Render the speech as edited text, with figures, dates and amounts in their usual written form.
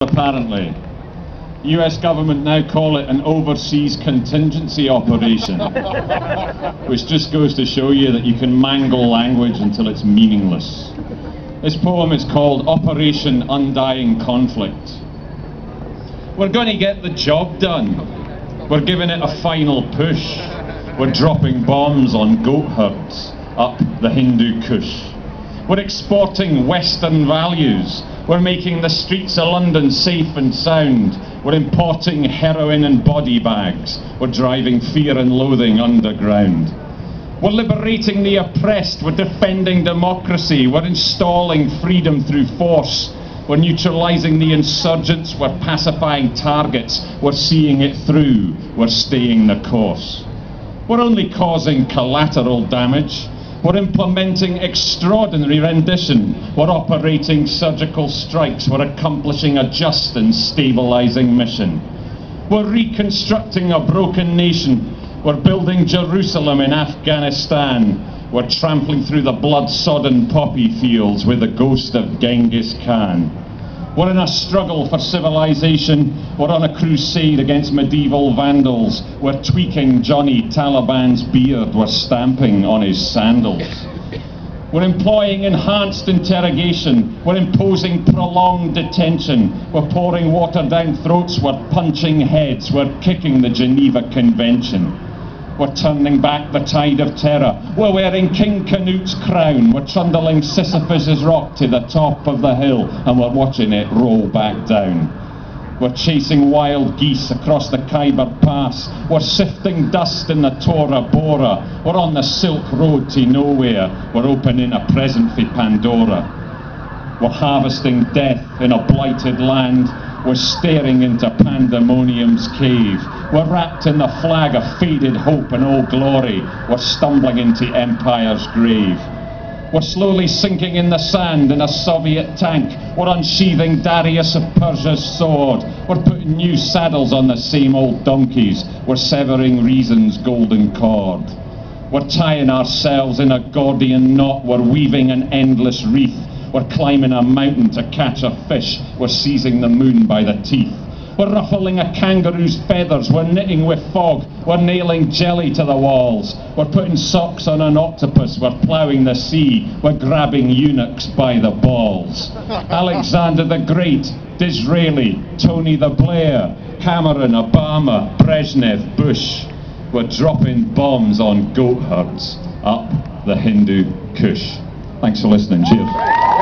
Apparently. US government now call it an overseas contingency operation, which just goes to show you that you can mangle language until it's meaningless. This poem is called Operation Undying Conflict. We're going to get the job done. We're giving it a final push. We're dropping bombs on goat herds up the Hindu Kush. We're exporting Western values. We're making the streets of London safe and sound. We're importing heroin and body bags. We're driving fear and loathing underground. We're liberating the oppressed. We're defending democracy. We're installing freedom through force. We're neutralizing the insurgents. We're pacifying targets. We're seeing it through. We're staying the course. We're only causing collateral damage. We're implementing extraordinary rendition. We're operating surgical strikes. We're accomplishing a just and stabilizing mission. We're reconstructing a broken nation. We're building Jerusalem in Afghanistan. We're trampling through the blood-sodden poppy fields with the ghost of Genghis Khan. We're in a struggle for civilization. We're on a crusade against medieval vandals. We're tweaking Johnny Taliban's beard. We're stamping on his sandals. We're employing enhanced interrogation. We're imposing prolonged detention. We're pouring water down throats. We're punching heads. We're kicking the Geneva Convention. We're turning back the tide of terror. We're wearing King Canute's crown. We're trundling Sisyphus's rock to the top of the hill, and we're watching it roll back down. We're chasing wild geese across the Khyber Pass. We're sifting dust in the Tora Bora. We're on the Silk Road to nowhere. We're opening a present for Pandora. We're harvesting death in a blighted land. We're staring into pandemonium's cave. We're wrapped in the flag of faded hope and old glory. We're stumbling into empire's grave. We're slowly sinking in the sand in a Soviet tank. We're unsheathing Darius of Persia's sword. We're putting new saddles on the same old donkeys. We're severing reason's golden cord. We're tying ourselves in a Gordian knot. We're weaving an endless wreath. We're climbing a mountain to catch a fish. We're seizing the moon by the teeth. We're ruffling a kangaroo's feathers. We're knitting with fog. We're nailing jelly to the walls. We're putting socks on an octopus. We're ploughing the sea. We're grabbing eunuchs by the balls. Alexander the Great, Disraeli, Tony the Blair, Cameron, Obama, Brezhnev, Bush. We're dropping bombs on goat herds up the Hindu Kush. Thanks for listening. Cheers.